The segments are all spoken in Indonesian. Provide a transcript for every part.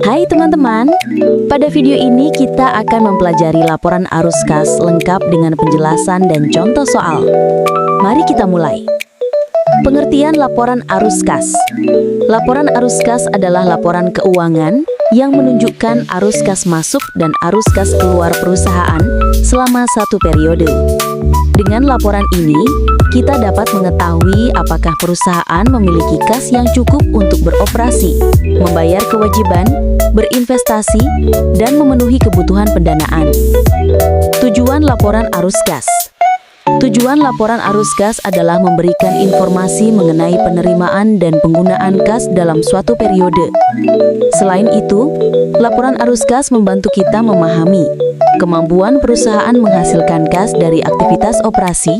Hai teman-teman, pada video ini kita akan mempelajari laporan arus kas lengkap dengan penjelasan dan contoh soal. Mari kita mulai. Pengertian laporan arus kas. Laporan arus kas adalah laporan keuangan yang menunjukkan arus kas masuk dan arus kas keluar perusahaan selama satu periode. Dengan laporan ini, kita dapat mengetahui apakah perusahaan memiliki kas yang cukup untuk beroperasi, membayar kewajiban, berinvestasi, dan memenuhi kebutuhan pendanaan. Tujuan laporan arus kas. Tujuan laporan arus kas adalah memberikan informasi mengenai penerimaan dan penggunaan kas dalam suatu periode. Selain itu, laporan arus kas membantu kita memahami kemampuan perusahaan menghasilkan kas dari aktivitas operasi,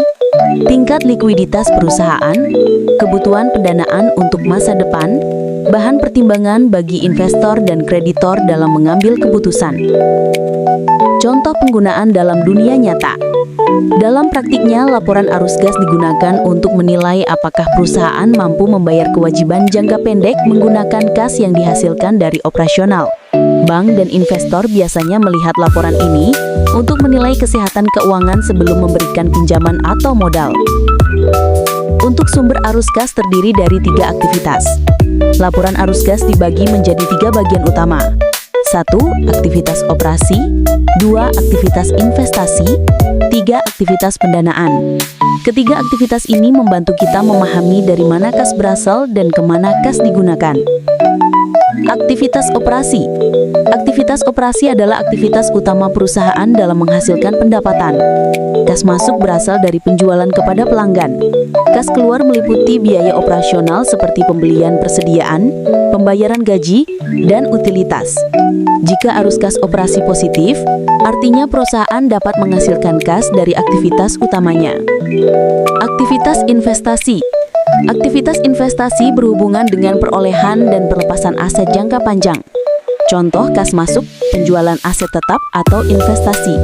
tingkat likuiditas perusahaan, kebutuhan pendanaan untuk masa depan, bahan pertimbangan bagi investor dan kreditor dalam mengambil keputusan. Contoh penggunaan dalam dunia nyata. Dalam praktiknya, laporan arus kas digunakan untuk menilai apakah perusahaan mampu membayar kewajiban jangka pendek menggunakan kas yang dihasilkan dari operasional. Bank dan investor biasanya melihat laporan ini untuk menilai kesehatan keuangan sebelum memberikan pinjaman atau modal. Untuk sumber arus kas terdiri dari 3 aktivitas. Laporan arus kas dibagi menjadi 3 bagian utama. 1. Aktivitas operasi, 2. Aktivitas investasi, 3. Aktivitas pendanaan. Ketiga aktivitas ini membantu kita memahami dari mana kas berasal dan kemana kas digunakan. Aktivitas operasi. Aktivitas operasi adalah aktivitas utama perusahaan dalam menghasilkan pendapatan. Kas masuk berasal dari penjualan kepada pelanggan. Kas keluar meliputi biaya operasional seperti pembelian persediaan, pembayaran gaji, dan utilitas. Jika arus kas operasi positif, artinya perusahaan dapat menghasilkan kas dari aktivitas utamanya. Aktivitas investasi. Aktivitas investasi berhubungan dengan perolehan dan pelepasan aset jangka panjang. Contoh kas masuk, penjualan aset tetap atau investasi.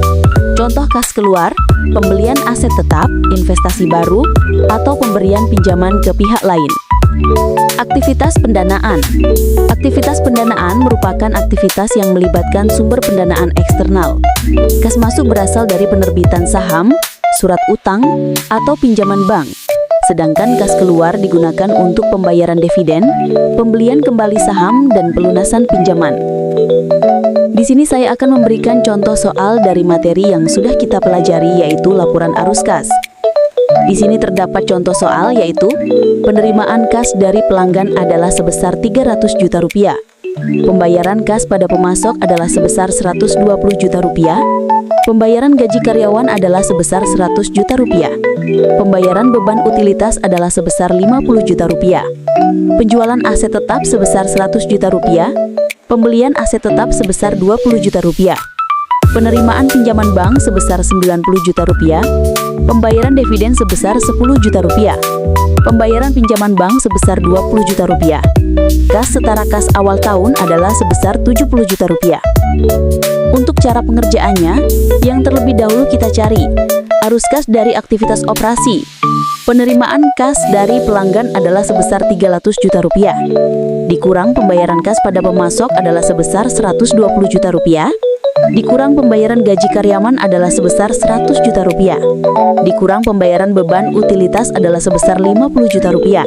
Contoh kas keluar, pembelian aset tetap, investasi baru, atau pemberian pinjaman ke pihak lain. Aktivitas pendanaan. Aktivitas pendanaan merupakan aktivitas yang melibatkan sumber pendanaan eksternal. Kas masuk berasal dari penerbitan saham, surat utang, atau pinjaman bank. Sedangkan kas keluar digunakan untuk pembayaran dividen, pembelian kembali saham, dan pelunasan pinjaman. Di sini saya akan memberikan contoh soal dari materi yang sudah kita pelajari, yaitu laporan arus kas. Di sini terdapat contoh soal, yaitu penerimaan kas dari pelanggan adalah sebesar 300 juta rupiah. Pembayaran kas pada pemasok adalah sebesar 120 juta rupiah. Pembayaran gaji karyawan adalah sebesar 100 juta rupiah. Pembayaran beban utilitas adalah sebesar 50 juta rupiah. Penjualan aset tetap sebesar 100 juta rupiah. Pembelian aset tetap sebesar 20 juta rupiah. Penerimaan pinjaman bank sebesar 90 juta rupiah. Pembayaran dividen sebesar 10 juta rupiah. Pembayaran pinjaman bank sebesar 20 juta rupiah. Kas setara kas awal tahun adalah sebesar 70 juta rupiah. Untuk cara pengerjaannya, yang terlebih dahulu kita cari arus kas dari aktivitas operasi. Penerimaan kas dari pelanggan adalah sebesar 300 juta rupiah. Dikurang pembayaran kas pada pemasok adalah sebesar 120 juta rupiah. Dikurang pembayaran gaji karyawan adalah sebesar 100 juta rupiah. Dikurang pembayaran beban utilitas adalah sebesar 50 juta rupiah.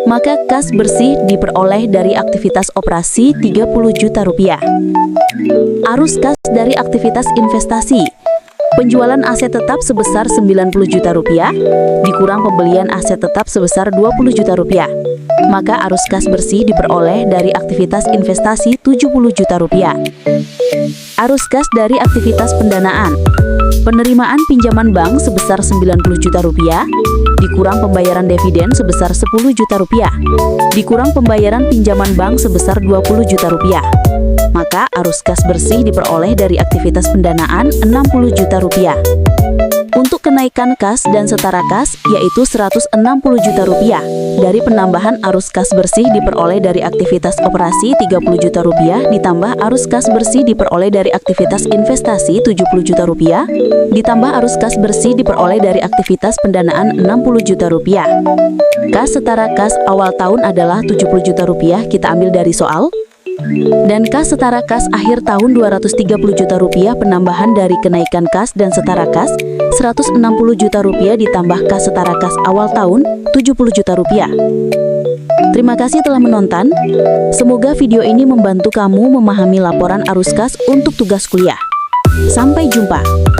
Maka kas bersih diperoleh dari aktivitas operasi 30 juta rupiah. Arus kas dari aktivitas investasi. Penjualan aset tetap sebesar 90 juta rupiah, dikurang pembelian aset tetap sebesar 20 juta rupiah. Maka arus kas bersih diperoleh dari aktivitas investasi 70 juta rupiah. Arus kas dari aktivitas pendanaan. Penerimaan pinjaman bank sebesar 90 juta rupiah, dikurang pembayaran dividen sebesar 10 juta rupiah, dikurang pembayaran pinjaman bank sebesar 20 juta rupiah. Maka arus kas bersih diperoleh dari aktivitas pendanaan 60 juta rupiah. Untuk kenaikan kenaikan kas dan setara kas yaitu Rp160 juta. Dari penambahan arus kas bersih diperoleh dari aktivitas operasi Rp30 juta ditambah arus kas bersih diperoleh dari aktivitas investasi Rp70 juta, ditambah arus kas bersih diperoleh dari aktivitas pendanaan Rp60 juta. Kas setara kas awal tahun adalah Rp70 juta, kita ambil dari soal. Dan kas setara kas akhir tahun Rp230 juta, penambahan dari kenaikan kas dan setara kas Rp160 juta ditambah kas setara kas awal tahun Rp70 juta. Terima kasih telah menonton. Semoga video ini membantu kamu memahami laporan arus kas untuk tugas kuliah. Sampai jumpa.